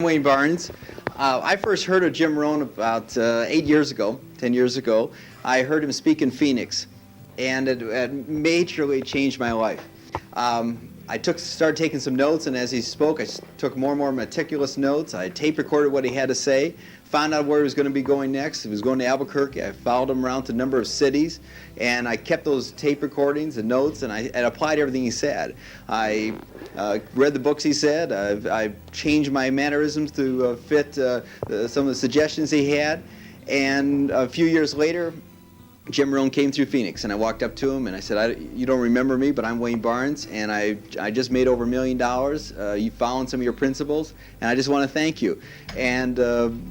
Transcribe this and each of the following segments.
Wayne Barnes. I first heard of Jim Rohn about 10 years ago. I heard him speak in Phoenix, and it majorly changed my life. I started taking some notes, and as he spoke, I took more and more meticulous notes. I tape recorded what he had to say, found out where he was going to be going next. He was going to Albuquerque. I followed him around to a number of cities, and I kept those tape recordings and notes, and I applied everything he said. I read the books he said. I changed my mannerisms to fit some of the suggestions he had, and a few years later, Jim Rohn came through Phoenix, and I walked up to him and I said, "You don't remember me, but I'm Wayne Barnes, and I just made over $1 million. You followed some of your principles, and I just want to thank you." And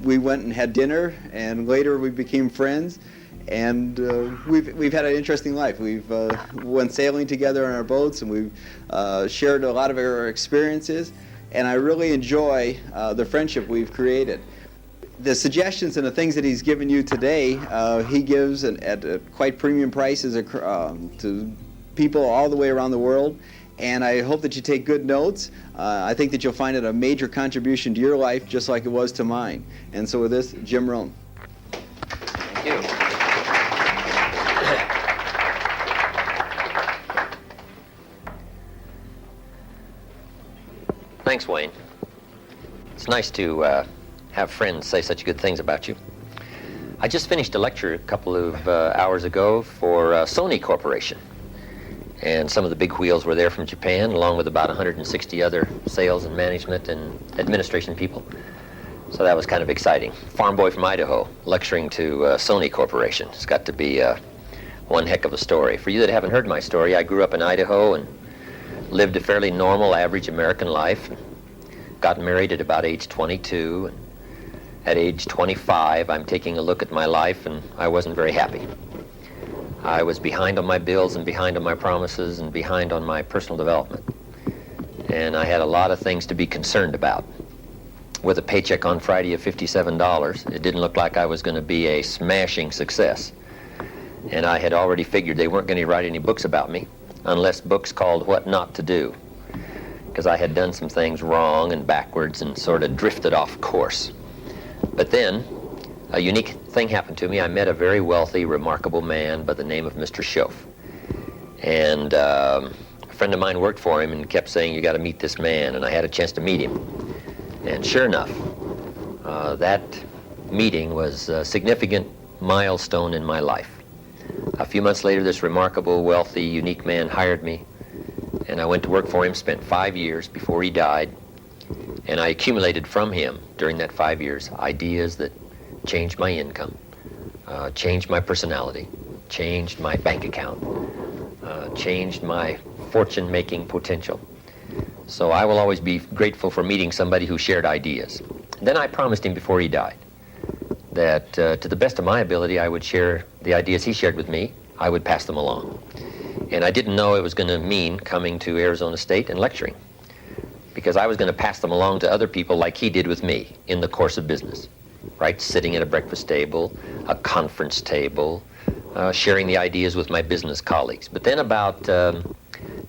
we went and had dinner, and later we became friends, and we've had an interesting life. We've went sailing together on our boats, and we've shared a lot of our experiences, and I really enjoy the friendship we've created. The suggestions and the things that he's given you today, he gives at quite premium prices to people all the way around the world. And I hope that you take good notes. I think that you'll find it a major contribution to your life, just like it was to mine. And so with this, Jim Rohn. Thank you. Thanks, Wayne. It's nice to have friends say such good things about you. I just finished a lecture a couple of hours ago for Sony Corporation. And some of the big wheels were there from Japan, along with about 160 other sales and management and administration people. So that was kind of exciting. Farm boy from Idaho lecturing to Sony Corporation. It's got to be one heck of a story. For you that haven't heard my story, I grew up in Idaho and lived a fairly normal, average American life. Got married at about age 22. And at age 25, I'm taking a look at my life, and I wasn't very happy. I was behind on my bills and behind on my promises and behind on my personal development. And I had a lot of things to be concerned about. With a paycheck on Friday of $57, it didn't look like I was going to be a smashing success. And I had already figured they weren't going to write any books about me, unless books called What Not to Do, because I had done some things wrong and backwards and sort of drifted off course. But then, a unique thing happened to me. I met a very wealthy, remarkable man by the name of Mr. Schoaf. And a friend of mine worked for him and kept saying, "You got to meet this man." And I had a chance to meet him. And sure enough, that meeting was a significant milestone in my life. A few months later, this remarkable, wealthy, unique man hired me. And I went to work for him, spent 5 years before he died. And I accumulated from him during that 5 years ideas that changed my income, changed my personality, changed my bank account, changed my fortune-making potential. So I will always be grateful for meeting somebody who shared ideas. Then I promised him before he died that to the best of my ability, I would share the ideas he shared with me. I would pass them along. And I didn't know it was going to mean coming to Arizona State and lecturing, because I was going to pass them along to other people like he did with me in the course of business, right? Sitting at a breakfast table, a conference table, sharing the ideas with my business colleagues. But then about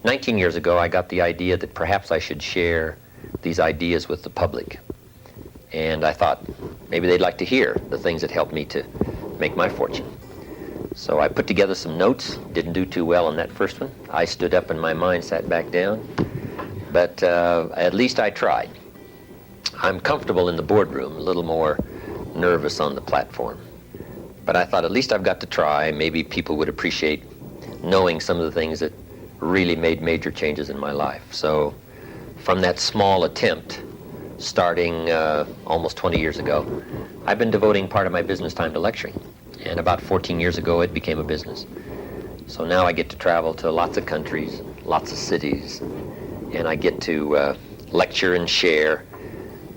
19 years ago, I got the idea that perhaps I should share these ideas with the public. And I thought maybe they'd like to hear the things that helped me to make my fortune. So I put together some notes, didn't do too well on that first one. I stood up and my mind sat back down. But at least I tried. I'm comfortable in the boardroom, a little more nervous on the platform. But I thought at least I've got to try. Maybe people would appreciate knowing some of the things that really made major changes in my life. So from that small attempt, starting almost 20 years ago, I've been devoting part of my business time to lecturing. And about 14 years ago, it became a business. So now I get to travel to lots of countries, lots of cities, and I get to lecture and share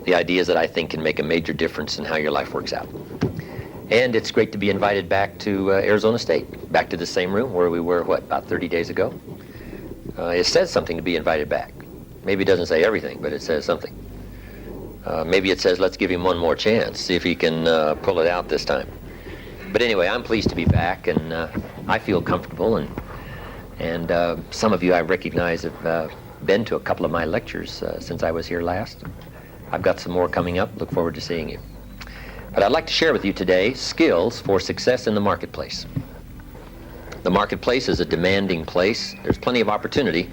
the ideas that I think can make a major difference in how your life works out. And it's great to be invited back to Arizona State, back to the same room where we were, about 30 days ago. It says something to be invited back. Maybe it doesn't say everything, but it says something. Maybe it says, let's give him one more chance, see if he can pull it out this time. But anyway, I'm pleased to be back, and I feel comfortable, and some of you I recognize have been to a couple of my lectures since I was here last. I've got some more coming up. Look forward to seeing you. But I'd like to share with you today skills for success in the marketplace. The marketplace is a demanding place. There's plenty of opportunity,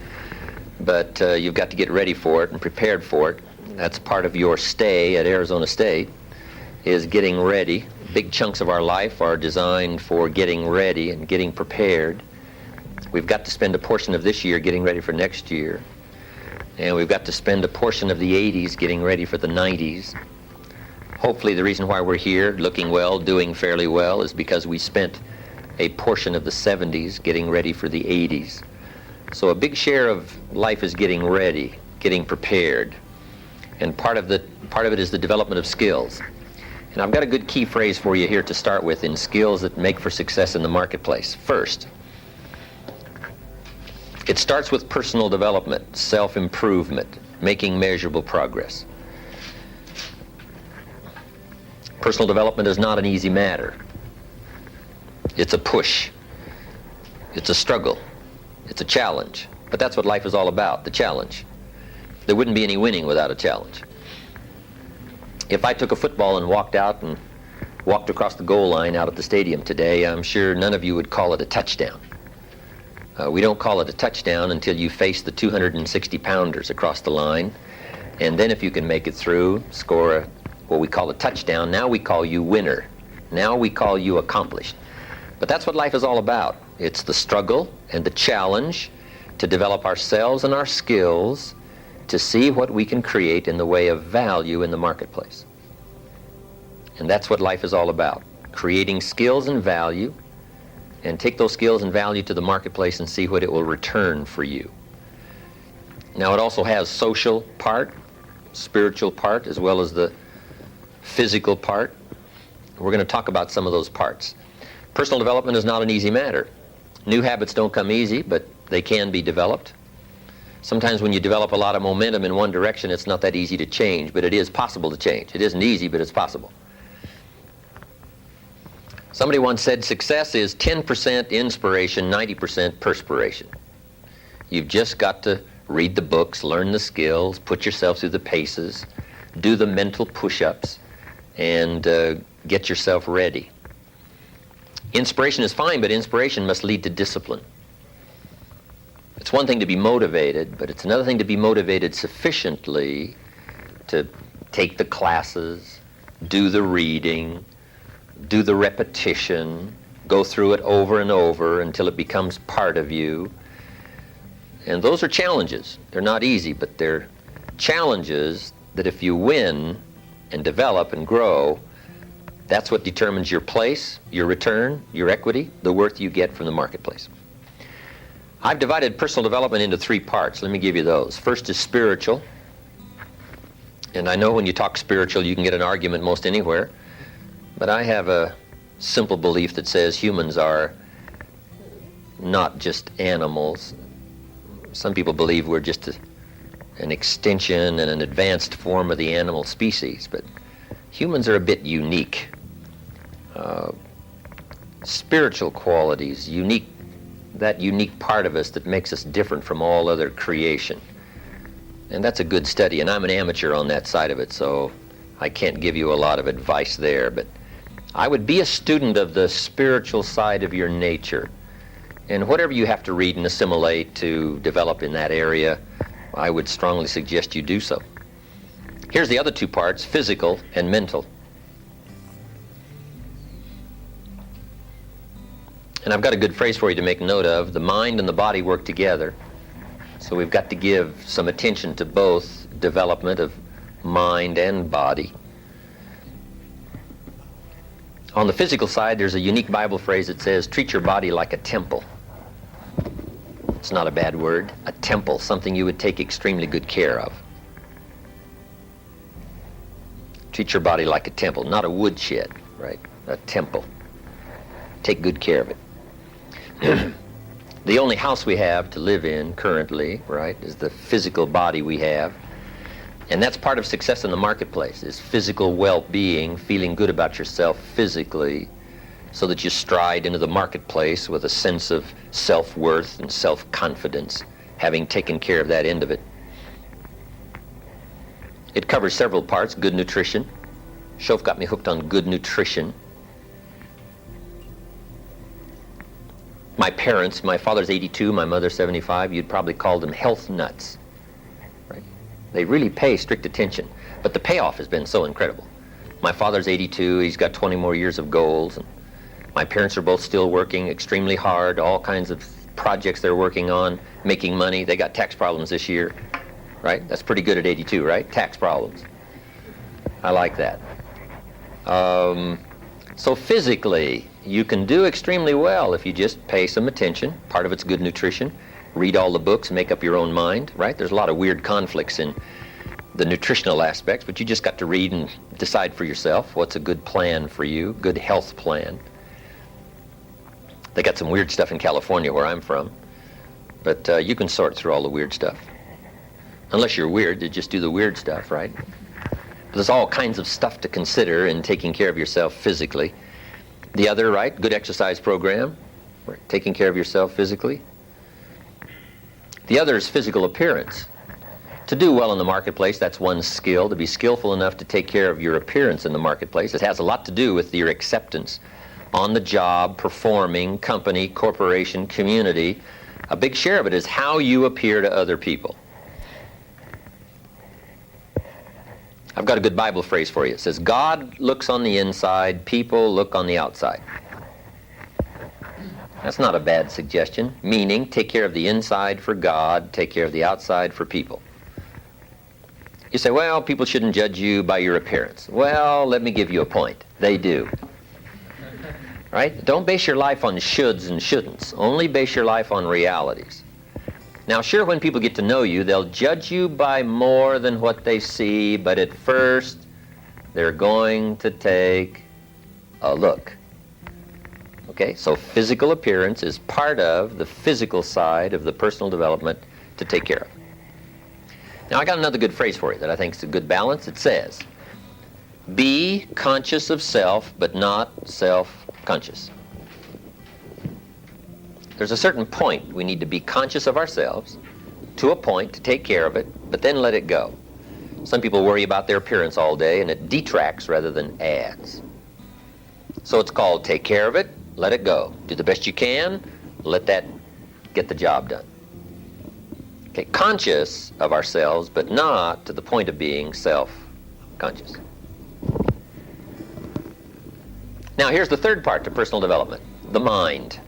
but you've got to get ready for it and prepared for it. That's part of your stay at Arizona State, is getting ready. Big chunks of our life are designed for getting ready and getting prepared. We've got to spend a portion of this year getting ready for next year. And we've got to spend a portion of the 80s getting ready for the 90s. Hopefully the reason why we're here, looking well, doing fairly well, is because we spent a portion of the 70s getting ready for the 80s. So a big share of life is getting ready, getting prepared. And part of it is the development of skills. And I've got a good key phrase for you here to start with in skills that make for success in the marketplace. First, it starts with personal development, self-improvement, making measurable progress. Personal development is not an easy matter. It's a push. It's a struggle. It's a challenge. But that's what life is all about, the challenge. There wouldn't be any winning without a challenge. If I took a football and walked across the goal line out at the stadium today, I'm sure none of you would call it a touchdown. We don't call it a touchdown until you face the 260-pounders across the line. And then if you can make it through, score what we call a touchdown, now we call you winner. Now we call you accomplished. But that's what life is all about. It's the struggle and the challenge to develop ourselves and our skills to see what we can create in the way of value in the marketplace. And that's what life is all about, creating skills and value, and take those skills and value to the marketplace and see what it will return for you. Now it also has social part, spiritual part, as well as the physical part. We're going to talk about some of those parts. Personal development is not an easy matter. New habits don't come easy, but they can be developed. Sometimes when you develop a lot of momentum in one direction, it's not that easy to change, but it is possible to change. It isn't easy, but it's possible. Somebody once said success is 10% inspiration, 90% perspiration. You've just got to read the books, learn the skills, put yourself through the paces, do the mental push-ups, and get yourself ready. Inspiration is fine, but inspiration must lead to discipline. It's one thing to be motivated, but it's another thing to be motivated sufficiently to take the classes, do the reading, do the repetition, go through it over and over until it becomes part of you. And those are challenges. They're not easy, but they're challenges that if you win and develop and grow, that's what determines your place, your return, your equity, the worth you get from the marketplace. I've divided personal development into three parts. Let me give you those. First is spiritual. And I know when you talk spiritual, you can get an argument most anywhere. But I have a simple belief that says humans are not just animals. Some people believe we're just an extension and an advanced form of the animal species. But humans are a bit unique. Spiritual qualities, that unique part of us that makes us different from all other creation. And that's a good study, and I'm an amateur on that side of it, so I can't give you a lot of advice there, but I would be a student of the spiritual side of your nature. And whatever you have to read and assimilate to develop in that area, I would strongly suggest you do so. Here's the other two parts, physical and mental. And I've got a good phrase for you to make note of. The mind and the body work together. So we've got to give some attention to both development of mind and body. On the physical side, there's a unique Bible phrase that says, treat your body like a temple. It's not a bad word. A temple, something you would take extremely good care of. Treat your body like a temple, not a woodshed, right? A temple. Take good care of it. The only house we have to live in currently, right, is the physical body we have. And that's part of success in the marketplace, is physical well-being, feeling good about yourself physically, so that you stride into the marketplace with a sense of self-worth and self-confidence, having taken care of that end of it. It covers several parts. Good nutrition. Shoaff got me hooked on good nutrition. My parents, my father's 82, my mother's 75, you'd probably call them health nuts. Right? They really pay strict attention, but the payoff has been so incredible. My father's 82, he's got 20 more years of goals. And my parents are both still working extremely hard, all kinds of projects they're working on, making money. They got tax problems this year, right? That's pretty good at 82, right? Tax problems. I like that. So physically, you can do extremely well if you just pay some attention. Part of it's good nutrition. Read all the books, make up your own mind, right? There's a lot of weird conflicts in the nutritional aspects, but you just got to read and decide for yourself what's a good plan for you, good health plan. They got some weird stuff in California where I'm from, but you can sort through all the weird stuff. Unless you're weird, you just do the weird stuff, right? There's all kinds of stuff to consider in taking care of yourself physically. The other, right, good exercise program, right, taking care of yourself physically. The other is physical appearance. To do well in the marketplace, that's one skill. To be skillful enough to take care of your appearance in the marketplace, it has a lot to do with your acceptance on the job, performing, company, corporation, community. A big share of it is how you appear to other people. I've got a good Bible phrase for you. It says, God looks on the inside, people look on the outside. That's not a bad suggestion. Meaning, take care of the inside for God, take care of the outside for people. You say, well, people shouldn't judge you by your appearance. Well, let me give you a point. They do. Right? Don't base your life on shoulds and shouldn'ts. Only base your life on realities. Now, sure, when people get to know you, they'll judge you by more than what they see, but at first, they're going to take a look. Okay, so physical appearance is part of the physical side of the personal development to take care of. Now, I got another good phrase for you that I think is a good balance. It says, be conscious of self, but not self-conscious. There's a certain point we need to be conscious of ourselves to a point to take care of it, but then let it go. Some people worry about their appearance all day, and it detracts rather than adds. So it's called take care of it, let it go. Do the best you can, let that get the job done. Okay, conscious of ourselves, but not to the point of being self-conscious. Now here's the third part to personal development, the mind.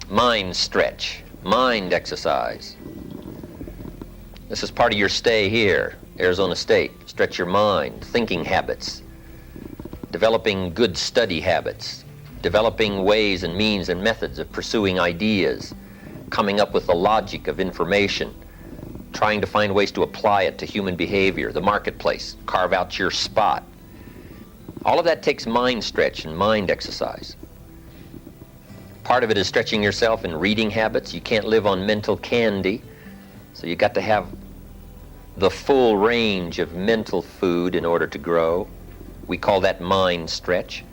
Mind stretch, mind exercise. This is part of your stay here, Arizona State. Stretch your mind, thinking habits, developing good study habits, developing ways and means and methods of pursuing ideas, coming up with the logic of information, trying to find ways to apply it to human behavior, the marketplace, carve out your spot. All of that takes mind stretch and mind exercise. Part of it is stretching yourself in reading habits. You can't live on mental candy, so you got to have the full range of mental food in order to grow. We call that mind stretch.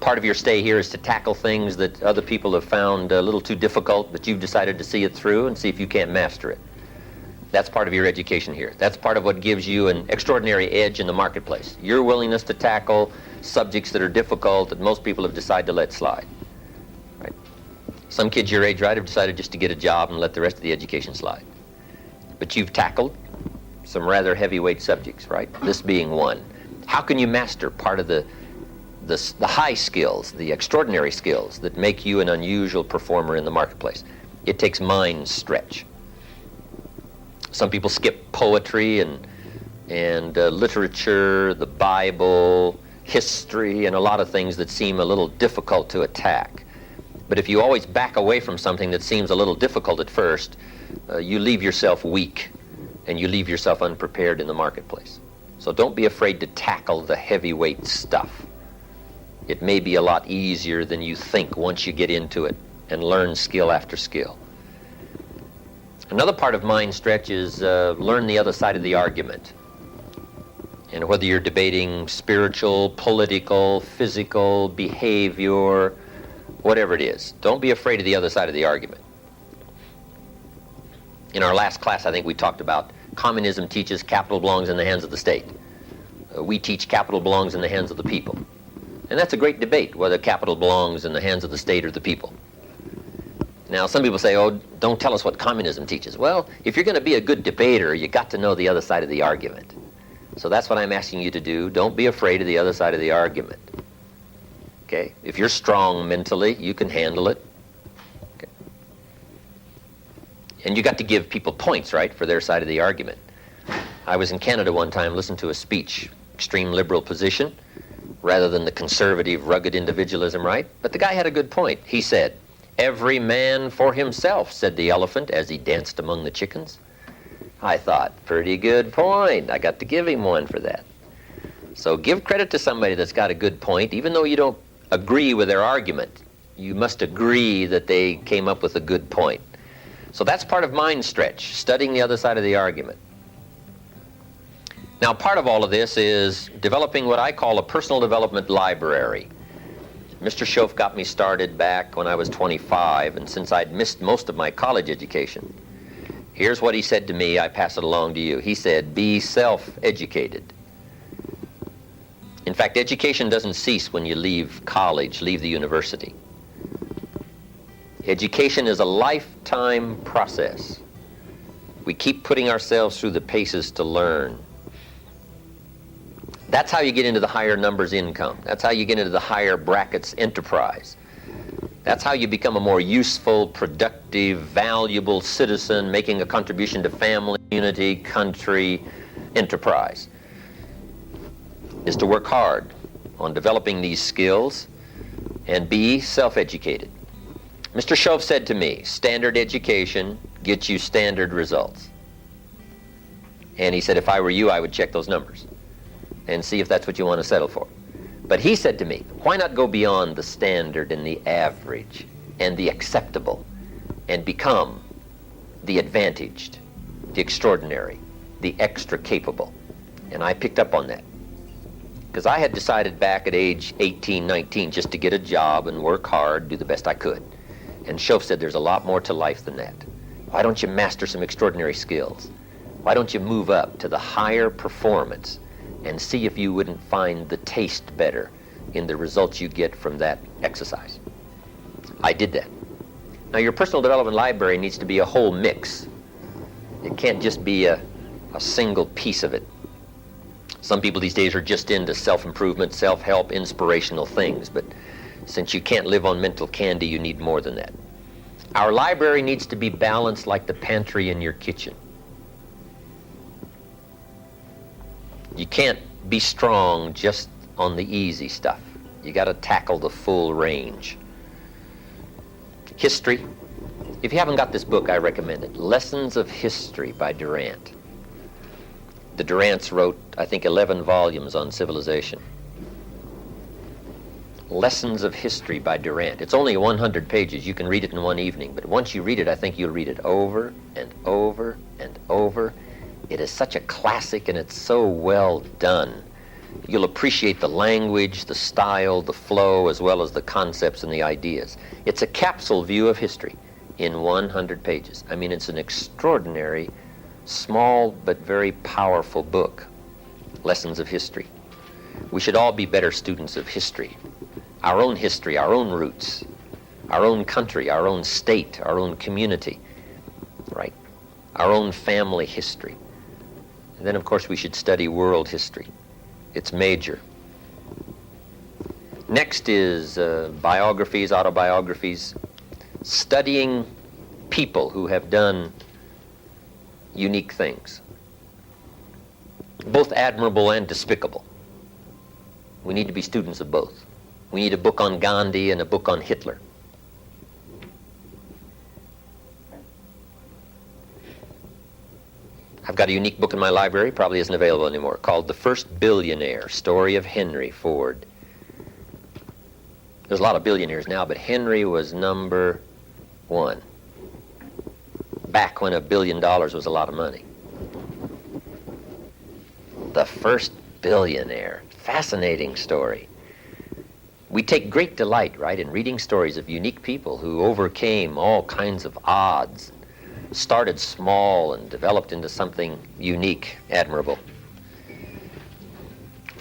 Part of your stay here is to tackle things that other people have found a little too difficult, but you've decided to see it through and see if you can't master it. That's part of your education here. That's part of what gives you an extraordinary edge in the marketplace. Your willingness to tackle subjects that are difficult that most people have decided to let slide. Right? Some kids your age, right, have decided just to get a job and let the rest of the education slide. But you've tackled some rather heavyweight subjects, right? This being one. How can you master part of the high skills, the extraordinary skills that make you an unusual performer in the marketplace? It takes mind stretch. Some people skip poetry and literature, the Bible, history, and a lot of things that seem a little difficult to attack. But if you always back away from something that seems a little difficult at first, you leave yourself weak and you leave yourself unprepared in the marketplace. So don't be afraid to tackle the heavyweight stuff. It may be a lot easier than you think once you get into it and learn skill after skill. Another part of mind stretch is learn the other side of the argument. And whether you're debating spiritual, political, physical, behavior, whatever it is, don't be afraid of the other side of the argument. In our last class, I think we talked about Communism teaches capital belongs in the hands of the state. We teach capital belongs in the hands of the people. And that's a great debate, whether capital belongs in the hands of the state or the people. Now, some people say, oh, don't tell us what communism teaches. Well, if you're going to be a good debater, you got to know the other side of the argument. So that's what I'm asking you to do. Don't be afraid of the other side of the argument. Okay? If you're strong mentally, you can handle it. Okay. And you got to give people points, right, for their side of the argument. I was in Canada one time, listened to a speech, extreme liberal position, rather than the conservative, rugged individualism, right? But the guy had a good point. He said, "Every man for himself," said the elephant as he danced among the chickens. I thought, pretty good point. I got to give him one for that. So give credit to somebody that's got a good point, even though you don't agree with their argument. You must agree that they came up with a good point. So that's part of mind stretch, studying the other side of the argument. Now, part of all of this is developing what I call a personal development library. Mr. Schoaf got me started back when I was 25, and since I'd missed most of my college education, here's what he said to me. I pass it along to you. He said, be self-educated. In fact, education doesn't cease when you leave college, leave the university. Education is a lifetime process. We keep putting ourselves through the paces to learn. That's how you get into the higher numbers income. That's how you get into the higher brackets enterprise. That's how you become a more useful, productive, valuable citizen, making a contribution to family, community, country, enterprise. Is to work hard on developing these skills and be self-educated. Mr. Schoaf said to me, standard education gets you standard results. And he said, if I were you, I would check those numbers and see if that's what you want to settle for. But he said to me, why not go beyond the standard and the average and the acceptable and become the advantaged, the extraordinary, the extra capable? And I picked up on that. Because I had decided back at age 18, 19, just to get a job and work hard, do the best I could. And Schoaf said, there's a lot more to life than that. Why don't you master some extraordinary skills? Why don't you move up to the higher performance and see if you wouldn't find the taste better in the results you get from that exercise? I did that. Now, your personal development library needs to be a whole mix. It can't just be a single piece of it. Some people these days are just into self-improvement, self-help, inspirational things, but since you can't live on mental candy, you need more than that. Our library needs to be balanced like the pantry in your kitchen. You can't be strong just on the easy stuff. You got to tackle the full range. History. If you haven't got this book, I recommend it. Lessons of History by Durant. The Durants wrote, I think, 11 volumes on civilization. Lessons of History by Durant. It's only 100 pages. You can read it in one evening. But once you read it, I think you'll read it over and over and over. It is such a classic, and it's so well done. You'll appreciate the language, the style, the flow, as well as the concepts and the ideas. It's a capsule view of history in 100 pages. I mean, it's an extraordinary, small but very powerful book. Lessons of History. We should all be better students of history. Our own history, our own roots, our own country, our own state, our own community, right? Our own family history. And then, of course, we should study world history. It's major. Next is biographies, autobiographies, studying people who have done unique things, both admirable and despicable. We need to be students of both. We need a book on Gandhi and a book on Hitler. I've got a unique book in my library, probably isn't available anymore, called The First Billionaire, Story of Henry Ford. There's a lot of billionaires now, but Henry was number one. Back when $1 billion was a lot of money. The first billionaire. Fascinating story. We take great delight, right, in reading stories of unique people who overcame all kinds of odds, started small and developed into something unique, admirable.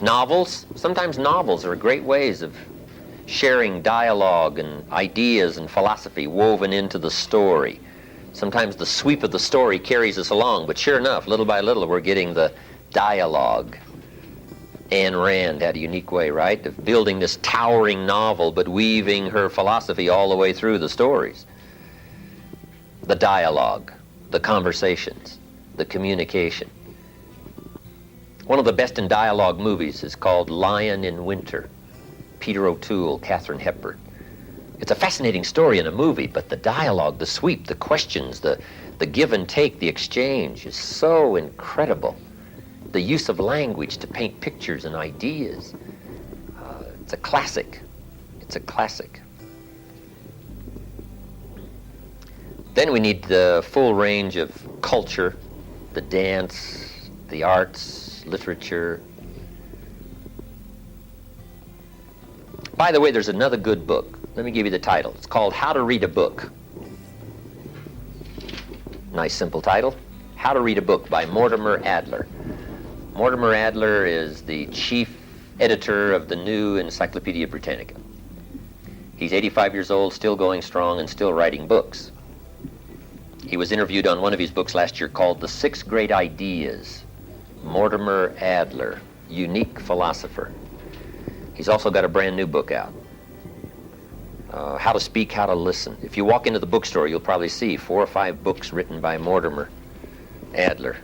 Novels, sometimes novels are great ways of sharing dialogue and ideas and philosophy woven into the story. Sometimes the sweep of the story carries us along, but sure enough, little by little, we're getting the dialogue. Ayn Rand had a unique way, right, of building this towering novel, but weaving her philosophy all the way through the stories. The dialogue, the conversations, the communication. One of the best in dialogue movies is called Lion in Winter. Peter O'Toole, Katharine Hepburn. It's a fascinating story in a movie, but the dialogue, the sweep, the questions, the give and take, the exchange is so incredible. The use of language to paint pictures and ideas. It's a classic. It's a classic. Then we need the full range of culture, the dance, the arts, literature. By the way, there's another good book. Let me give you the title. It's called How to Read a Book. Nice simple title. How to Read a Book by Mortimer Adler. Mortimer Adler is the chief editor of the new Encyclopedia Britannica. He's 85 years old, still going strong, and still writing books. He was interviewed on one of his books last year called The Six Great Ideas. Mortimer Adler, unique philosopher. He's also got a brand new book out. How to Speak, How to Listen. If you walk into the bookstore, you'll probably see 4 or 5 books written by Mortimer Adler.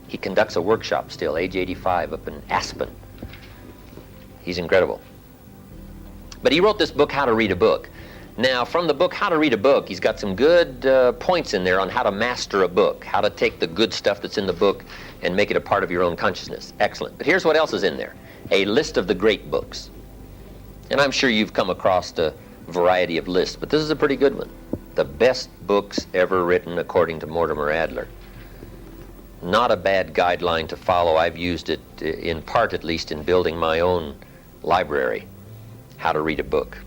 He conducts a workshop still, age 85, up in Aspen. He's incredible. But he wrote this book, How to Read a Book. Now, from the book, How to Read a Book, he's got some good points in there on how to master a book, how to take the good stuff that's in the book and make it a part of your own consciousness. Excellent. But here's what else is in there. A list of the great books. And I'm sure you've come across a variety of lists, but this is a pretty good one. The best books ever written according to Mortimer Adler. Not a bad guideline to follow. I've used it, in part at least, in building my own library. How to read a book.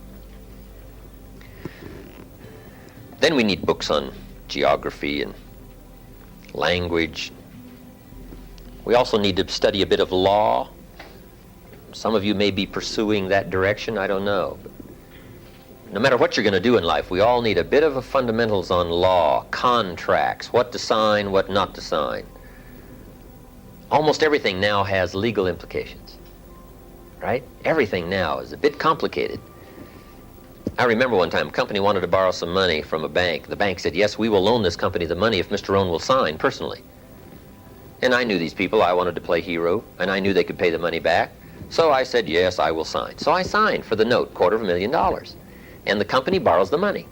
Then we need books on geography and language. We also need to study a bit of law. Some of you may be pursuing that direction, I don't know. But no matter what you're going to do in life, we all need a bit of a fundamentals on law, contracts, what to sign, what not to sign. Almost everything now has legal implications, right? Everything now is a bit complicated. I remember one time a company wanted to borrow some money from a bank. The bank said, yes, we will loan this company the money if Mr. Rohn will sign personally. And I knew these people. I wanted to play hero, and I knew they could pay the money back. So I said, yes, I will sign. So I signed for the note, $250,000. And the company borrows the money.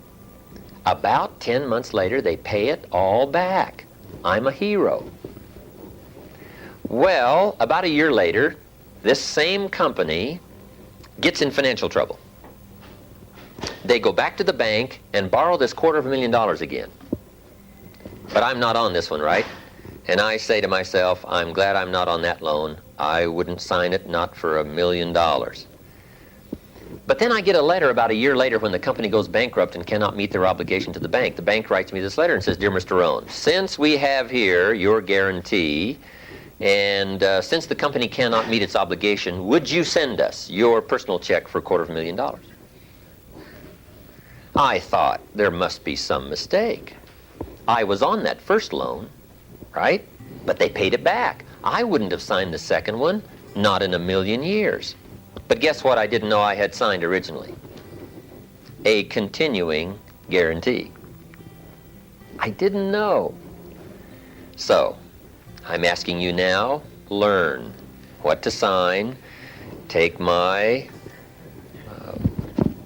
About 10 months later, they pay it all back. I'm a hero. Well, about a year later, this same company gets in financial trouble. They go back to the bank and borrow this $250,000 again. But I'm not on this one, right? And I say to myself, I'm glad I'm not on that loan. I wouldn't sign it, not for $1 million. But then I get a letter about a year later when the company goes bankrupt and cannot meet their obligation to the bank. The bank writes me this letter and says, Dear Mr. Rohn, since we have here your guarantee, and since the company cannot meet its obligation, would you send us your personal check for $250,000? I thought there must be some mistake. I was on that first loan, right? But they paid it back. I wouldn't have signed the second one, not in a million years. But guess what I didn't know I had signed originally? A continuing guarantee. I didn't know. So, I'm asking you now, learn what to sign, take my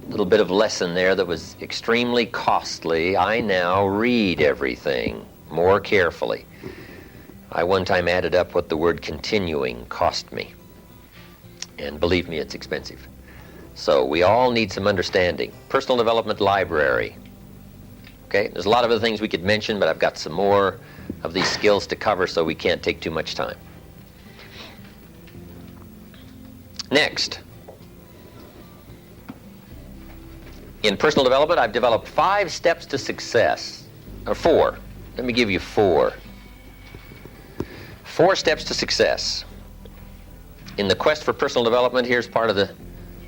little bit of lesson there that was extremely costly. I now read everything more carefully. I one time added up what the word continuing cost me. And believe me, it's expensive. So we all need some understanding. Personal development library. Okay, there's a lot of other things we could mention, but I've got some more of these skills to cover, so we can't take too much time. Next. In personal development, I've developed 5 steps to success, or 4. Let me give you four. 4 steps to success. In the quest for personal development, here's part of the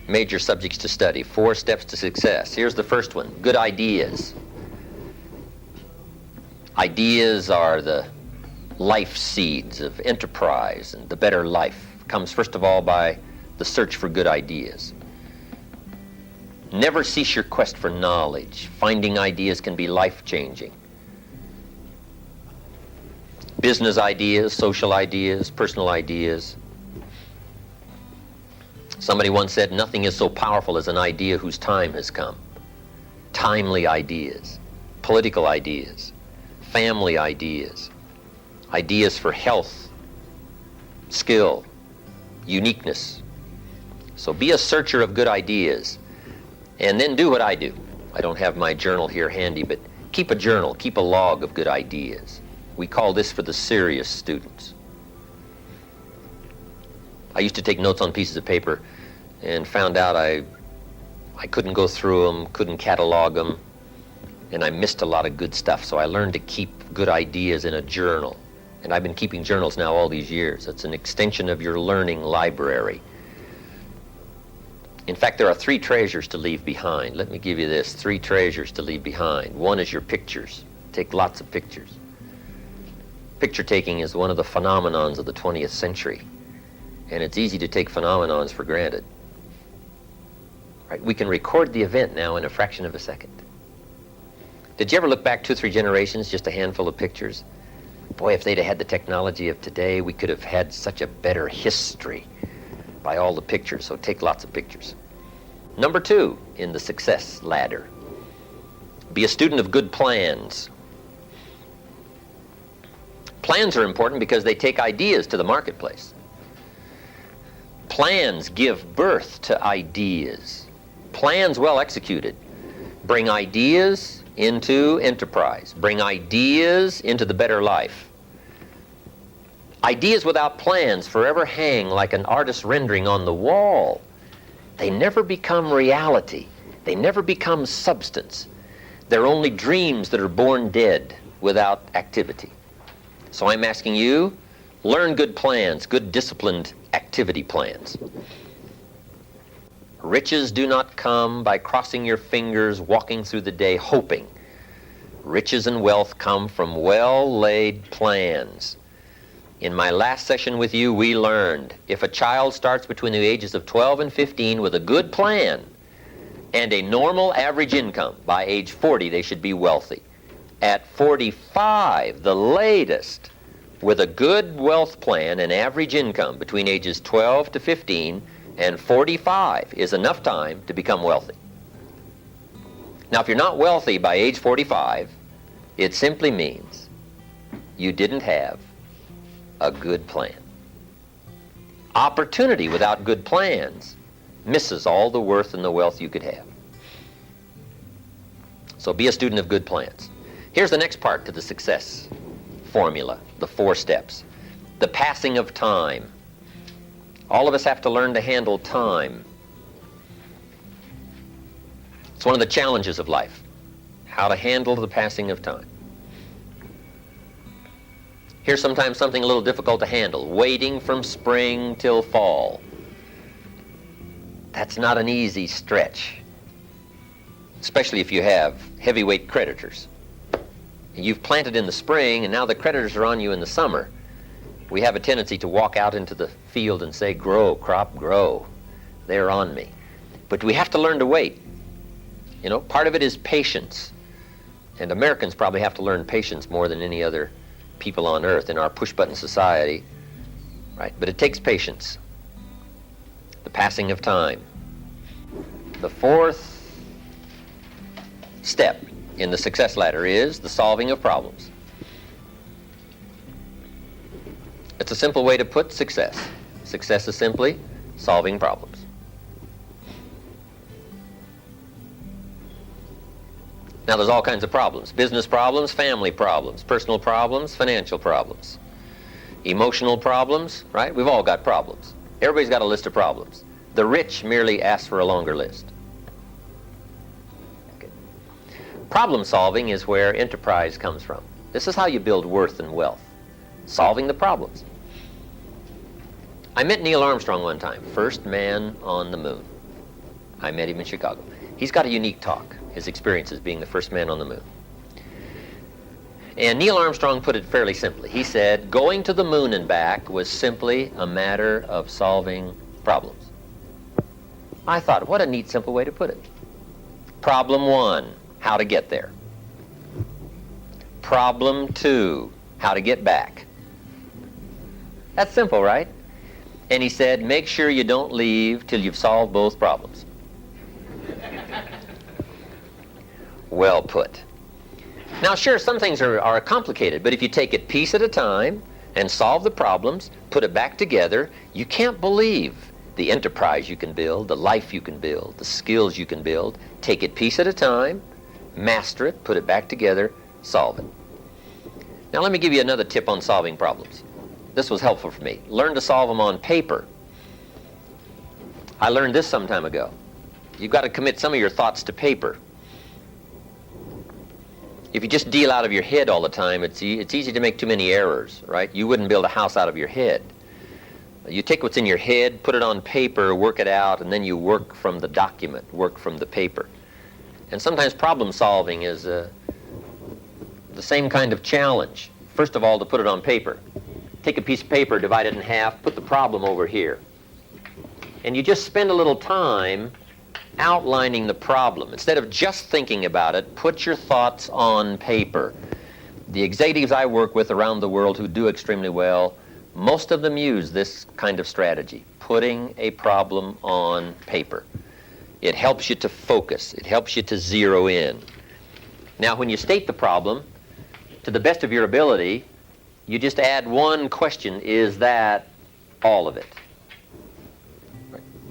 major subjects to study. 4 steps to success. Here's the first one, good ideas. Ideas are the life seeds of enterprise, and the better life comes first of all by the search for good ideas. Never cease your quest for knowledge. Finding ideas can be life-changing. Business ideas, social ideas, personal ideas. Somebody once said, nothing is so powerful as an idea whose time has come. Timely ideas, political ideas, family ideas, ideas for health, skill, uniqueness. So be a searcher of good ideas, and then do what I do. I don't have my journal here handy, but keep a journal, keep a log of good ideas. We call this for the serious students. I used to take notes on pieces of paper and found out I couldn't go through them, couldn't catalog them, and I missed a lot of good stuff. So I learned to keep good ideas in a journal. And I've been keeping journals now all these years. It's an extension of your learning library. In fact, there are 3 treasures to leave behind. Let me give you this, 3 treasures to leave behind. One is your pictures. Take lots of pictures. Picture taking is one of the phenomenons of the 20th century. And it's easy to take phenomenons for granted. Right? We can record the event now in a fraction of a second. Did you ever look back 2 or 3 generations, just a handful of pictures? Boy, if they'd have had the technology of today, we could have had such a better history by all the pictures. So take lots of pictures. Number 2 in the success ladder. Be a student of good plans. Plans are important because they take ideas to the marketplace. Plans give birth to ideas. Plans well executed bring ideas into enterprise, bring ideas into the better life. Ideas without plans forever hang like an artist's rendering on the wall. They never become reality. They never become substance. They're only dreams that are born dead without activity. So I'm asking you, learn good plans, good disciplined activity plans. Riches do not come by crossing your fingers, walking through the day hoping. Riches and wealth come from well-laid plans. In my last session with you, we learned if a child starts between the ages of 12 and 15 with a good plan and a normal average income, by age 40 they should be wealthy. At 45, the latest, with a good wealth plan and average income between ages 12 to 15 and 45 is enough time to become wealthy. Now, if you're not wealthy by age 45, it simply means you didn't have a good plan. Opportunity without good plans misses all the worth and the wealth you could have. So be a student of good plans. Here's the next part to the success formula, the 4 steps. The passing of time. All of us have to learn to handle time. It's one of the challenges of life, how to handle the passing of time. Here's sometimes something a little difficult to handle, waiting from spring till fall. That's not an easy stretch, especially if you have heavyweight creditors. You've planted in the spring, and now the creditors are on you in the summer. We have a tendency to walk out into the field and say, grow, crop, grow. They're on me. But we have to learn to wait. You know, part of it is patience. And Americans probably have to learn patience more than any other people on earth in our push-button society. Right? But it takes patience. The passing of time. The 4th step in the success ladder is the solving of problems. It's a simple way to put success. Success is simply solving problems. Now, there's all kinds of problems. Business problems, family problems, personal problems, financial problems, emotional problems, right? We've all got problems. Everybody's got a list of problems. The rich merely ask for a longer list. Okay. Problem solving is where enterprise comes from. This is how you build worth and wealth. Solving the problems. I met Neil Armstrong one time, first man on the moon. I met him in Chicago. He's got a unique talk, his experiences being the first man on the moon. And Neil Armstrong put it fairly simply. He said, going to the moon and back was simply a matter of solving problems. I thought, what a neat, simple way to put it. Problem 1, how to get there. Problem 2, how to get back. That's simple, right? And he said, make sure you don't leave till you've solved both problems. Well put. Now, sure, some things are complicated, but if you take it piece at a time and solve the problems, put it back together, you can't believe the enterprise you can build, the life you can build, the skills you can build. Take it piece at a time, master it, put it back together, solve it. Now, let me give you another tip on solving problems. This was helpful for me. Learn to solve them on paper. I learned this some time ago. You've got to commit some of your thoughts to paper. If you just deal out of your head all the time, it's easy to make too many errors, right? You wouldn't build a house out of your head. You take what's in your head, put it on paper, work it out, and then you work from the document, work from the paper. And sometimes problem solving is the same kind of challenge. First of all, to put it on paper. Take a piece of paper, divide it in half, put the problem over here. And you just spend a little time outlining the problem. Instead of just thinking about it, put your thoughts on paper. The executives I work with around the world who do extremely well, most of them use this kind of strategy, putting a problem on paper. It helps you to focus. It helps you to zero in. Now, when you state the problem, to the best of your ability, you just add one question: is that all of it?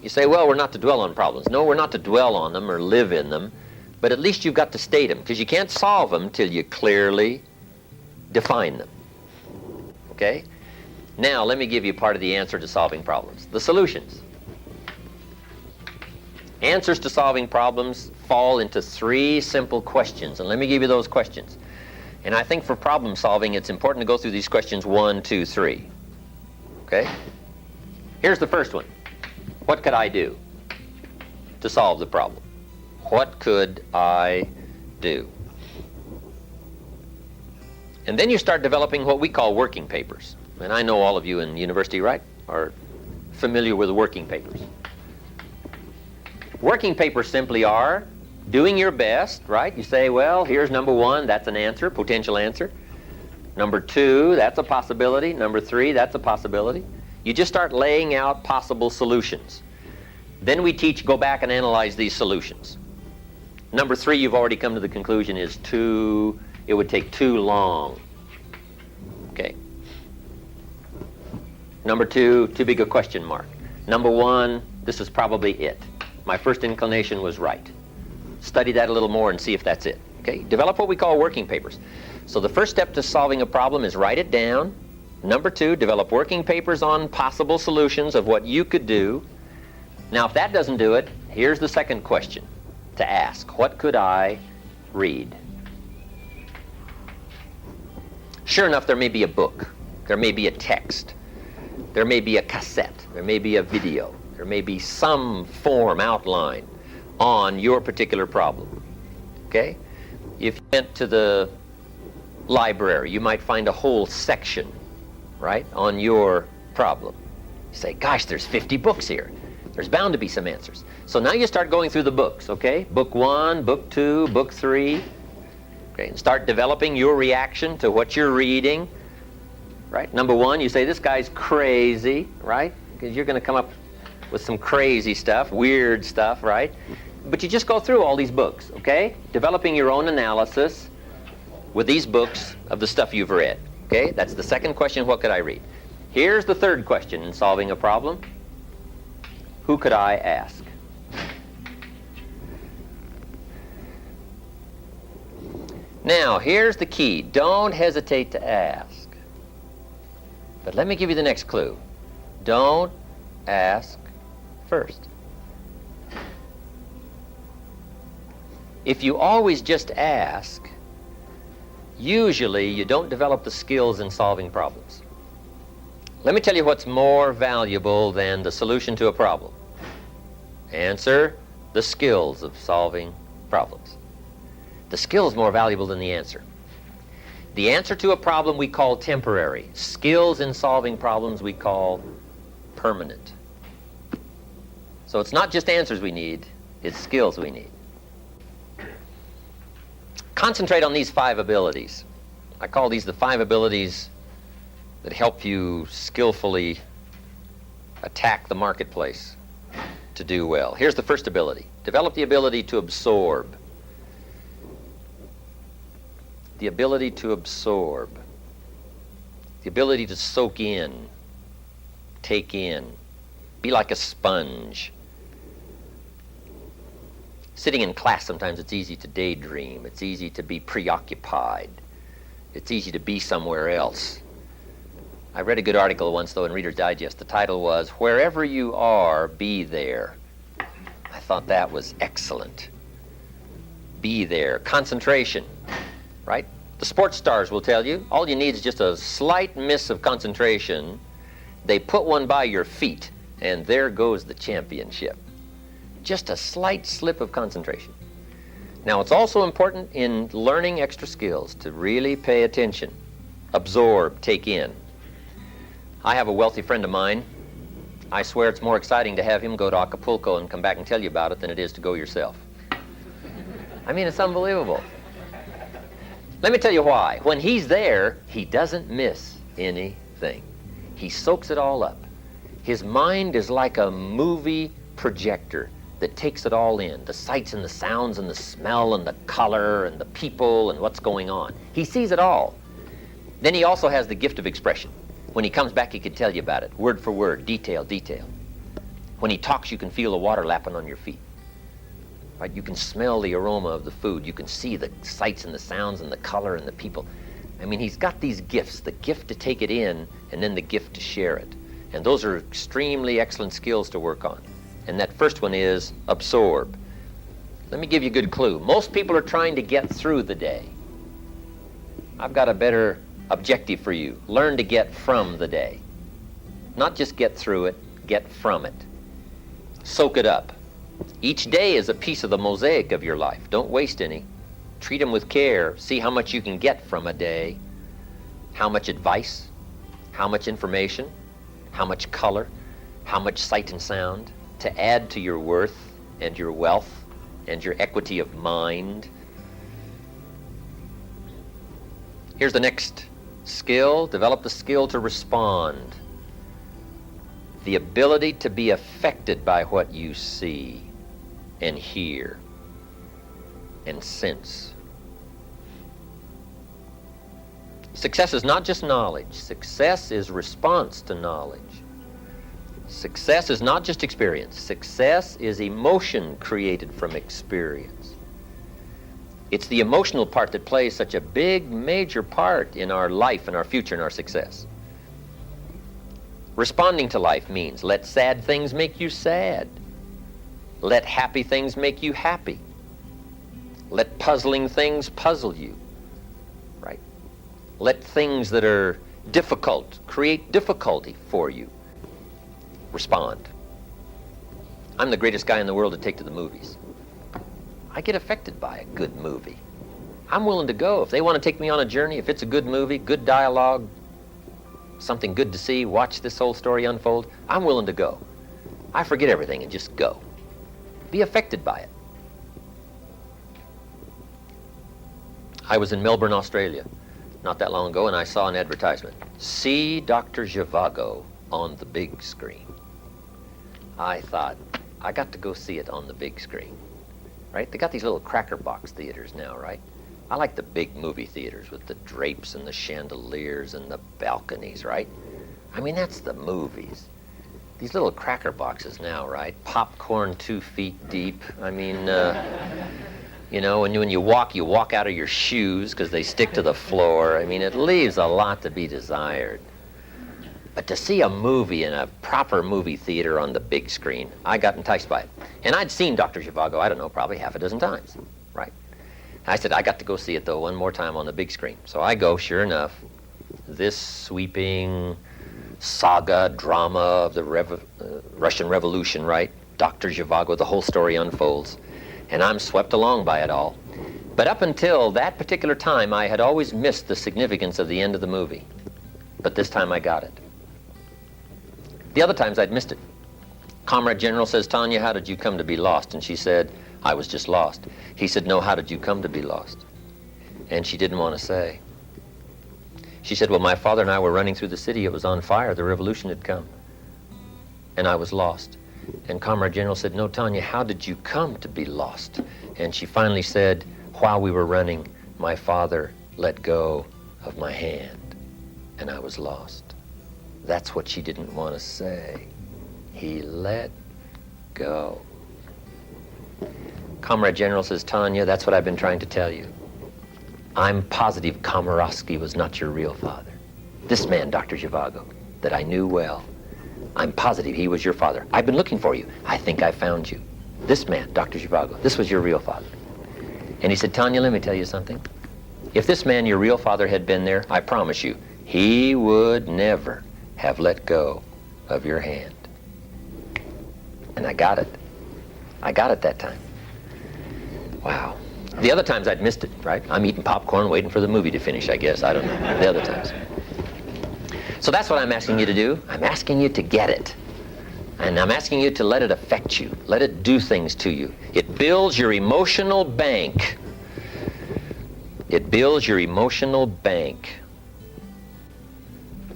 You say, well, we're not to dwell on problems. No, we're not to dwell on them or live in them, but at least you've got to state them, because you can't solve them till you clearly define them. Okay? Now, let me give you part of the answer to solving problems. The solutions. Answers to solving problems fall into 3 simple questions, and let me give you those questions. And I think for problem solving, it's important to go through these questions 1, 2, 3. Okay? Here's the first one. What could I do to solve the problem? What could I do? And then you start developing what we call working papers. And I know all of you in university, right, are familiar with working papers. Working papers simply are doing your best, right? You say, well, here's number 1, that's an answer, potential answer. Number 2, that's a possibility. Number 3, that's a possibility. You just start laying out possible solutions. Then we teach, go back and analyze these solutions. Number 3, you've already come to the conclusion, is it would take too long. Okay. Number 2, too big a question mark. Number 1, this is probably it. My first inclination was right. Study that a little more and see if that's it. Okay? Develop what we call working papers. So the first step to solving a problem is write it down. Number 2, develop working papers on possible solutions of what you could do. Now, if that doesn't do it, here's the second question to ask. What could I read? Sure enough, there may be a book. There may be a text. There may be a cassette. There may be a video. There may be some form, outline on your particular problem. Okay? If you went to the library, you might find a whole section, right, on your problem. You say, gosh, there's 50 books here. There's bound to be some answers. So now you start going through the books, okay? Book 1, book 2, book 3. Okay, and start developing your reaction to what you're reading, right? Number 1, you say, this guy's crazy, right? Because you're going to come up with some crazy stuff, weird stuff, right? But you just go through all these books, okay? Developing your own analysis with these books of the stuff you've read, okay? That's the second question, what could I read? Here's the third question in solving a problem. Who could I ask? Now, here's the key. Don't hesitate to ask. But let me give you the next clue. Don't ask first. If you always just ask, usually you don't develop the skills in solving problems. Let me tell you what's more valuable than the solution to a problem. Answer: the skills of solving problems. The skill is more valuable than the answer. The answer to a problem we call temporary. Skills in solving problems we call permanent. So it's not just answers we need, it's skills we need. Concentrate on these 5 abilities. I call these the 5 abilities that help you skillfully attack the marketplace to do well. Here's the first ability. Develop the ability to absorb. The ability to absorb. The ability to soak in, take in, be like a sponge. Sitting in class, sometimes it's easy to daydream. It's easy to be preoccupied. It's easy to be somewhere else. I read a good article once, though, in Reader's Digest. The title was, "Wherever You Are, Be There." I thought that was excellent. Be there. Concentration, right? The sports stars will tell you, all you need is just a slight miss of concentration. They put one by your feet, and there goes the championship. Just a slight slip of concentration. Now, it's also important in learning extra skills to really pay attention, absorb, take in. I have a wealthy friend of mine. I swear it's more exciting to have him go to Acapulco and come back and tell you about it than it is to go yourself. I mean, it's unbelievable. Let me tell you why. When he's there, he doesn't miss anything. He soaks it all up. His mind is like a movie projector that takes it all in, the sights and the sounds and the smell and the color and the people and what's going on. He sees it all. Then he also has the gift of expression. When he comes back, he can tell you about it, word for word, detail, detail. When he talks, you can feel the water lapping on your feet. Right? You can smell the aroma of the food. You can see the sights and the sounds and the color and the people. I mean, he's got these gifts, the gift to take it in and then the gift to share it. And those are extremely excellent skills to work on. And that first one is absorb. Let me give you a good clue. Most people are trying to get through the day. I've got a better objective for you. Learn to get from the day. Not just get through it, get from it. Soak it up. Each day is a piece of the mosaic of your life. Don't waste any. Treat them with care. See how much you can get from a day. How much advice, how much information, how much color, how much sight and sound to add to your worth and your wealth and your equity of mind. Here's the next skill. Develop the skill to respond. The ability to be affected by what you see and hear and sense. Success is not just knowledge. Success is response to knowledge. Success is not just experience. Success is emotion created from experience. It's the emotional part that plays such a big, major part in our life and our future and our success. Responding to life means let sad things make you sad. Let happy things make you happy. Let puzzling things puzzle you, right? Let things that are difficult create difficulty for you. Respond. I'm the greatest guy in the world to take to the movies. I get affected by a good movie. I'm willing to go. If they want to take me on a journey, if it's a good movie, good dialogue, something good to see, watch this whole story unfold, I'm willing to go. I forget everything and just go. Be affected by it. I was in Melbourne, Australia, not that long ago, and I saw an advertisement. See Dr. Zhivago on the big screen. I thought, I got to go see it on the big screen, right? They got these little cracker box theaters now, right? I like the big movie theaters with the drapes and the chandeliers and the balconies, right? I mean, that's the movies. These little cracker boxes now, right? Popcorn 2 feet deep. I mean, you know, when you walk out of your shoes because they stick to the floor. I mean, it leaves a lot to be desired. But to see a movie in a proper movie theater on the big screen, I got enticed by it. And I'd seen Dr. Zhivago, I don't know, probably half a dozen times, right? I said, I got to go see it, though, one more time on the big screen. So I go, sure enough, this sweeping saga, drama of the Russian Revolution, right? Dr. Zhivago, the whole story unfolds. And I'm swept along by it all. But up until that particular time, I had always missed the significance of the end of the movie. But this time I got it. The other times I'd missed it. Comrade General says, Tanya, how did you come to be lost? And she said, I was just lost. He said, no, how did you come to be lost? And she didn't want to say. She said, well, my father and I were running through the city. It was on fire. The revolution had come. And I was lost. And Comrade General said, no, Tanya, how did you come to be lost? And she finally said, while we were running, my father let go of my hand, and I was lost. That's what she didn't want to say. He let go. Comrade General says, Tanya, that's what I've been trying to tell you. I'm positive Komarovsky was not your real father. This man, Dr. Zhivago, that I knew well, I'm positive he was your father. I've been looking for you. I think I found you. This man, Dr. Zhivago, this was your real father. And he said, Tanya, let me tell you something. If this man, your real father, had been there, I promise you, he would never have let go of your hand. And I got it. I got it that time. Wow. The other times I'd missed it, right? I'm eating popcorn waiting for the movie to finish, I guess. I don't know. The other times. So that's what I'm asking you to do. I'm asking you to get it. And I'm asking you to let it affect you. Let it do things to you. It builds your emotional bank. It builds your emotional bank.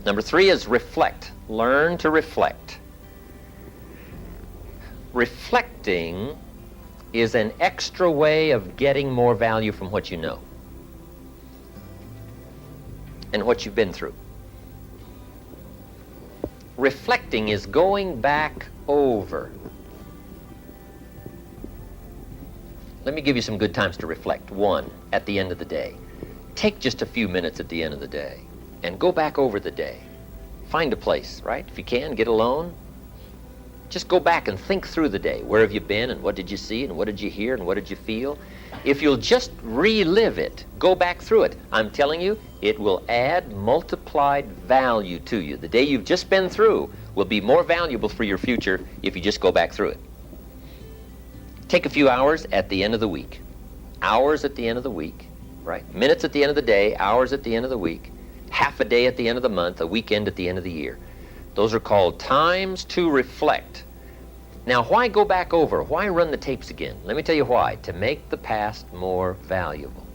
Number 3 is reflect. Learn to reflect. Reflecting is an extra way of getting more value from what you know and what you've been through. Reflecting is going back over. Let me give you some good times to reflect. 1, at the end of the day. Take just a few minutes at the end of the day and go back over the day. Find a place, right? If you can, get alone. Just go back and think through the day. Where have you been, and what did you see, and what did you hear, and what did you feel? If you'll just relive it, go back through it, I'm telling you, it will add multiplied value to you. The day you've just been through will be more valuable for your future if you just go back through it. Take a few hours at the end of the week. Hours at the end of the week, right? Minutes at the end of the day, hours at the end of the week, half a day at the end of the month, a weekend at the end of the year. Those are called times to reflect. Now, why go back over? Why run the tapes again? Let me tell you why. To make the past more valuable.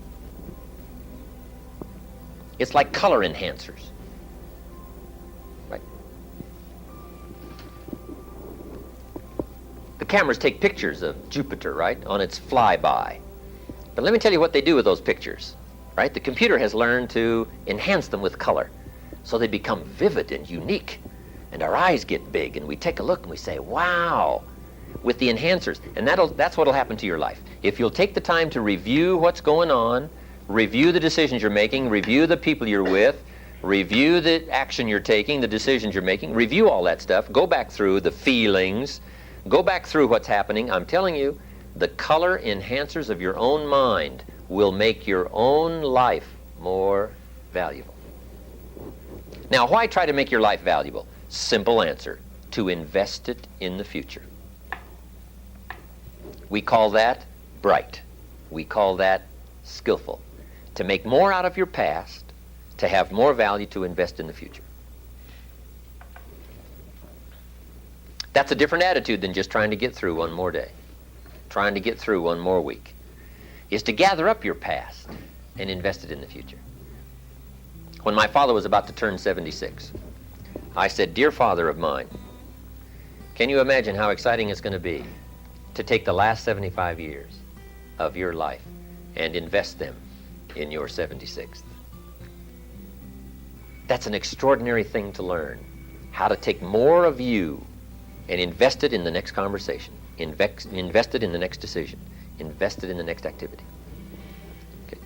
It's like color enhancers. Right? The cameras take pictures of Jupiter, right, on its flyby. But let me tell you what they do with those pictures, right? The computer has learned to enhance them with color so they become vivid and unique. And our eyes get big, and we take a look and we say, wow, with the enhancers. And that's what will happen to your life. If you'll take the time to review what's going on, review the decisions you're making, review the people you're with, review the action you're taking, the decisions you're making, review all that stuff, go back through the feelings, go back through what's happening. I'm telling you, the color enhancers of your own mind will make your own life more valuable. Now, why try to make your life valuable? Simple answer, to invest it in the future. We call that bright. We call that skillful. To make more out of your past, to have more value to invest in the future. That's a different attitude than just trying to get through one more day, trying to get through one more week. Is to gather up your past and invest it in the future. When my father was about to turn 76, I said, dear father of mine, can you imagine how exciting it's going to be to take the last 75 years of your life and invest them in your 76th? That's an extraordinary thing to learn, how to take more of you and invest it in the next conversation, invest it in the next decision, invest it in the next activity. Okay.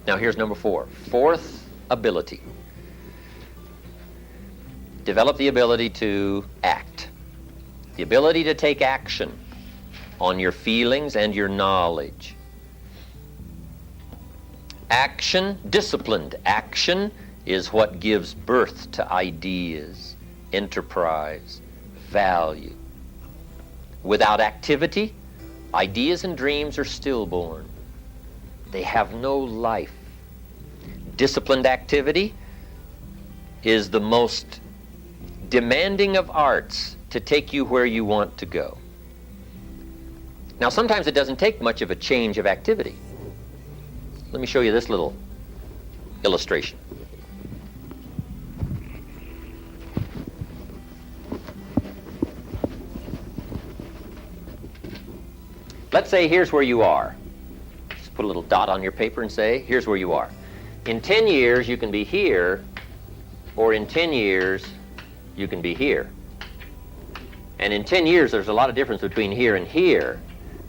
Now here's number 4, fourth ability. Develop the ability to act, the ability to take action on your feelings and your knowledge. Action, disciplined action, is what gives birth to ideas, enterprise, value. Without activity, ideas and dreams are stillborn. They have no life. Disciplined activity is the most demanding of arts to take you where you want to go. Now, sometimes it doesn't take much of a change of activity. Let me show you this little illustration. Let's say here's where you are. Just put a little dot on your paper and say, here's where you are. In 10 years, you can be here, or in 10 years, you can be here. And in 10 years, there's a lot of difference between here and here.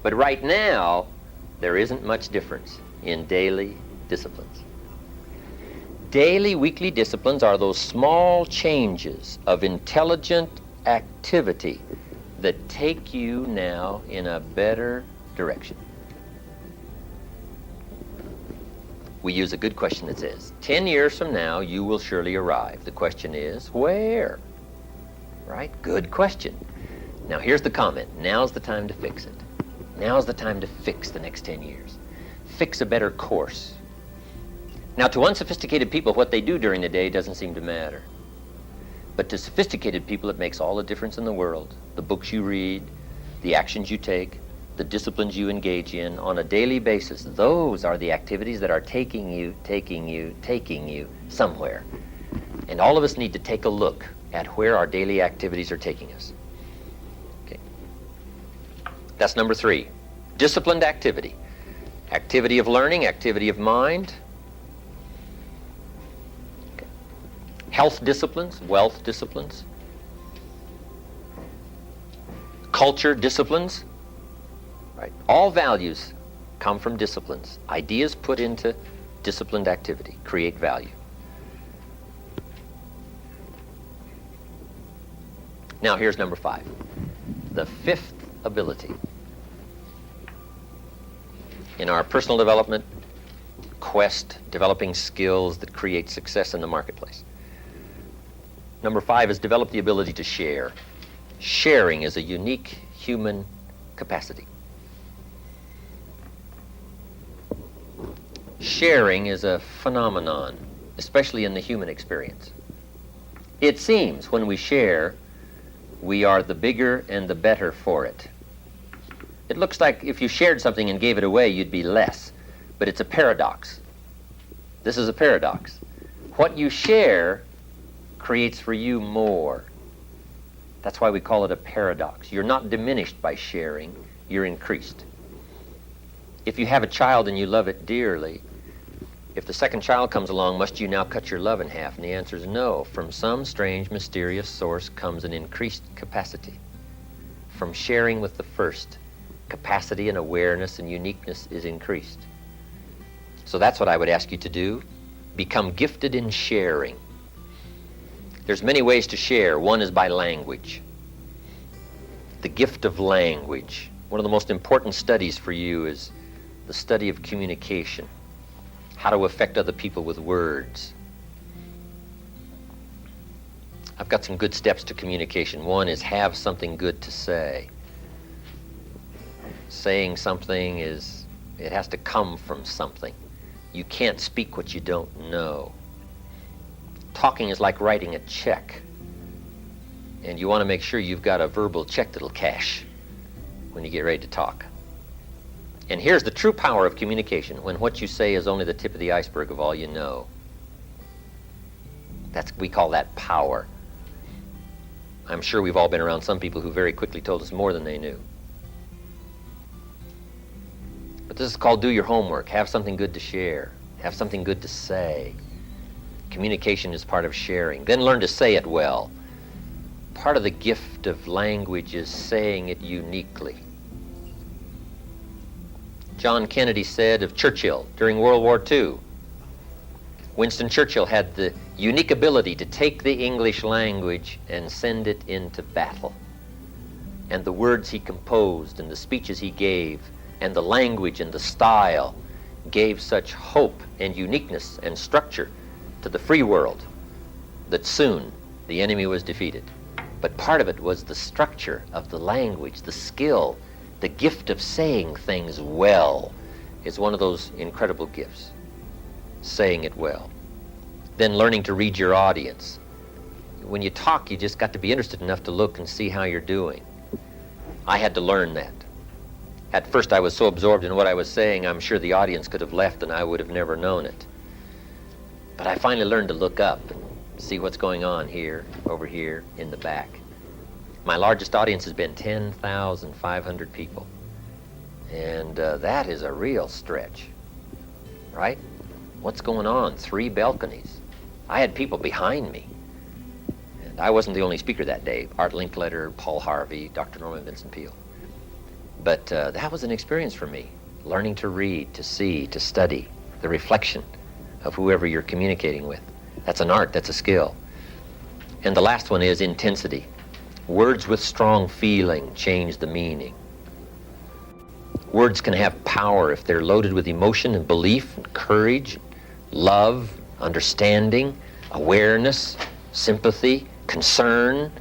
But right now, there isn't much difference in daily disciplines. Daily, weekly disciplines are those small changes of intelligent activity that take you now in a better direction. We use a good question that says, 10 years from now, you will surely arrive. The question is, where? Right? Good question. Now, here's the comment. Now's the time to fix it. Now's the time to fix the next 10 years. Fix a better course. Now, to unsophisticated people, what they do during the day doesn't seem to matter. But to sophisticated people, it makes all the difference in the world. The books you read, the actions you take, the disciplines you engage in on a daily basis, those are the activities that are taking you somewhere. And all of us need to take a look at where our daily activities are taking us. Okay. That's number 3. Disciplined activity. Activity of learning, activity of mind. Okay. Health disciplines, wealth disciplines. Culture disciplines. Right. All values come from disciplines. Ideas put into disciplined activity create value. Now here's number 5. The 5th ability. In our personal development quest, developing skills that create success in the marketplace. Number 5 is develop the ability to share. Sharing is a unique human capacity. Sharing is a phenomenon, especially in the human experience. It seems when we share, we are the bigger and the better for it. It looks like if you shared something and gave it away, you'd be less. But it's a paradox. This is a paradox. What you share creates for you more. That's why we call it a paradox. You're not diminished by sharing, you're increased. If you have a child and you love it dearly, if the second child comes along, must you now cut your love in half? And the answer is no. From some strange, mysterious source comes an increased capacity. From sharing with the first, capacity and awareness and uniqueness is increased. So that's what I would ask you to do. Become gifted in sharing. There's many ways to share. One is by language. The gift of language. One of the most important studies for you is the study of communication. How to affect other people with words. I've got some good steps to communication. One is have something good to say. Saying something it has to come from something. You can't speak what you don't know. Talking is like writing a check. And you want to make sure you've got a verbal check that'll cash when you get ready to talk. And here's the true power of communication, when what you say is only the tip of the iceberg of all you know. We call that power. I'm sure we've all been around some people who very quickly told us more than they knew. But this is called do your homework. Have something good to share. Have something good to say. Communication is part of sharing. Then learn to say it well. Part of the gift of language is saying it uniquely. John Kennedy said of Churchill during World War II, Winston Churchill had the unique ability to take the English language and send it into battle. And the words he composed and the speeches he gave and the language and the style gave such hope and uniqueness and structure to the free world that soon the enemy was defeated. But part of it was the structure of the language, the skill, the gift of saying things well is one of those incredible gifts, saying it well. Then learning to read your audience. When you talk, you just got to be interested enough to look and see how you're doing. I had to learn that. At first, I was so absorbed in what I was saying, I'm sure the audience could have left and I would have never known it. But I finally learned to look up and see what's going on here, over here, in the back. My largest audience has been 10,500 people. And that is a real stretch, right? What's going on? 3 balconies. I had people behind me. And I wasn't the only speaker that day. Art Linkletter, Paul Harvey, Dr. Norman Vincent Peale. But that was an experience for me, learning to read, to see, to study the reflection of whoever you're communicating with. That's an art, that's a skill. And the last one is intensity. Words with strong feeling change the meaning. Words can have power if they're loaded with emotion and belief and courage, love, understanding, awareness, sympathy, concern,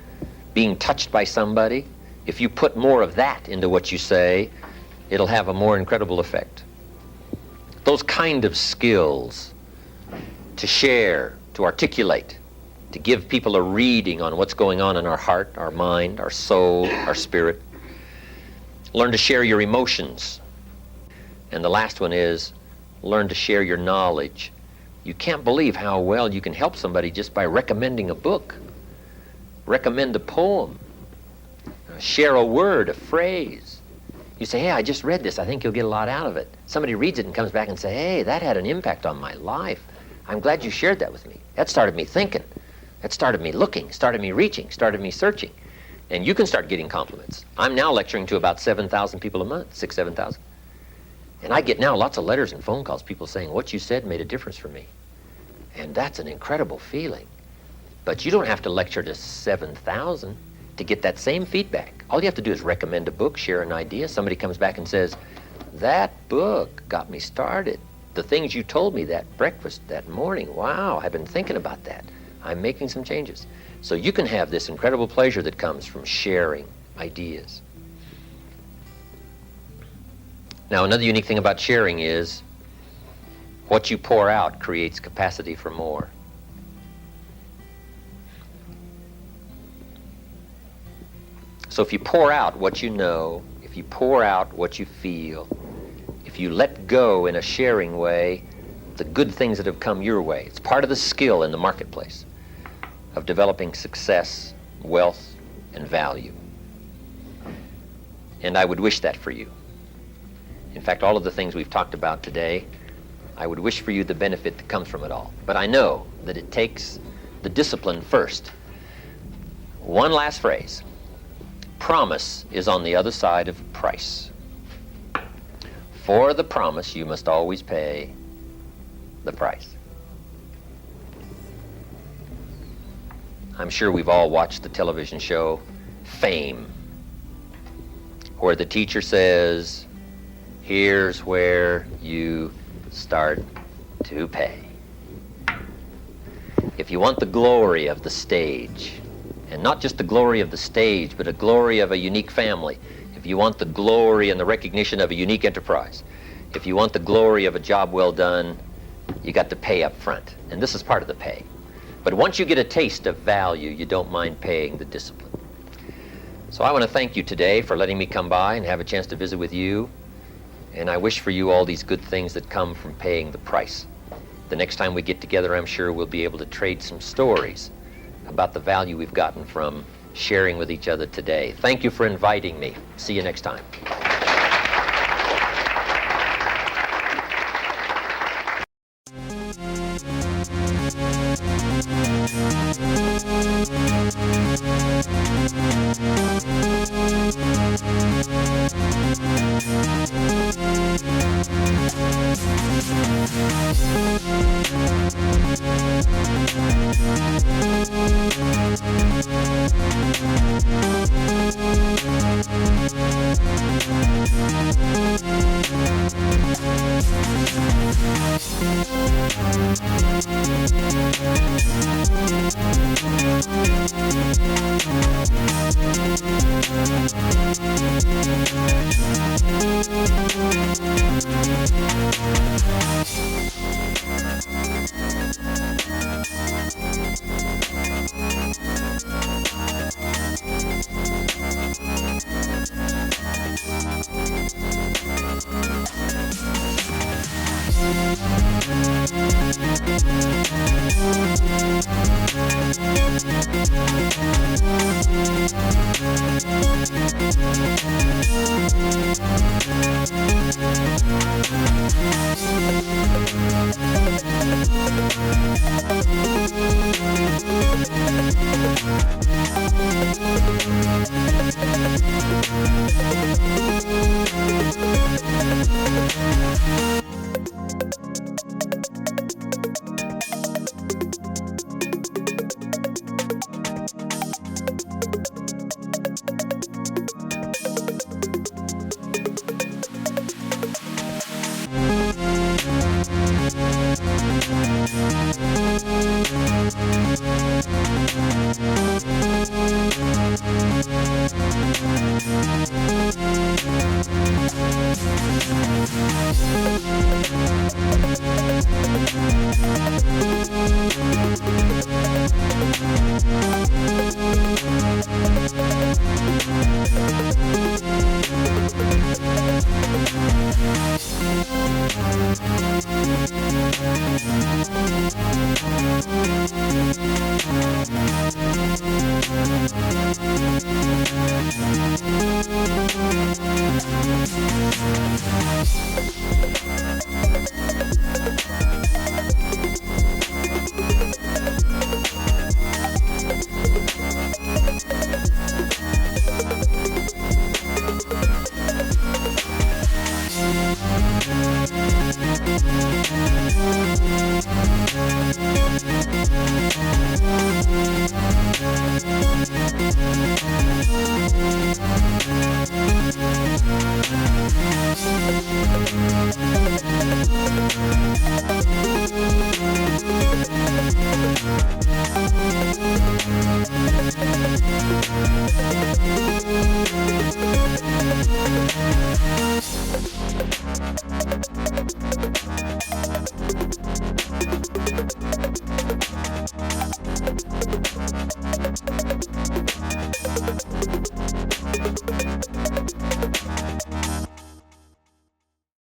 being touched by somebody. If you put more of that into what you say, it'll have a more incredible effect. Those kind of skills to share, to articulate, to give people a reading on what's going on in our heart, our mind, our soul, our spirit. Learn to share your emotions. And the last one is learn to share your knowledge. You can't believe how well you can help somebody just by recommending a book, recommend a poem, share a word, a phrase. You say, hey, I just read this. I think you'll get a lot out of it. Somebody reads it and comes back and say, hey, that had an impact on my life. I'm glad you shared that with me. That started me thinking. That started me looking, started me reaching, started me searching. And you can start getting compliments. I'm now lecturing to about 7,000 people a month, 6,000, 7,000. And I get now lots of letters and phone calls, people saying, what you said made a difference for me. And that's an incredible feeling. But you don't have to lecture to 7,000 to get that same feedback. All you have to do is recommend a book, share an idea. Somebody comes back and says, that book got me started. The things you told me that breakfast that morning, wow, I've been thinking about that. I'm making some changes. So you can have this incredible pleasure that comes from sharing ideas. Now, another unique thing about sharing is what you pour out creates capacity for more. So if you pour out what you know, if you pour out what you feel, if you let go in a sharing way, the good things that have come your way, it's part of the skill in the marketplace of developing success, wealth, and value. And I would wish that for you. In fact, all of the things we've talked about today, I would wish for you the benefit that comes from it all. But I know that it takes the discipline first. One last phrase. Promise is on the other side of price. For the promise, you must always pay the price. I'm sure we've all watched the television show Fame, where the teacher says, here's where you start to pay. If you want the glory of the stage, and not just the glory of the stage, but a glory of a unique family, if you want the glory and the recognition of a unique enterprise, if you want the glory of a job well done, you got to pay up front. And this is part of the pay. But once you get a taste of value, you don't mind paying the discipline. So I want to thank you today for letting me come by and have a chance to visit with you. And I wish for you all these good things that come from paying the price. The next time we get together, I'm sure we'll be able to trade some stories about the value we've gotten from sharing with each other today. Thank you for inviting me. See you next time.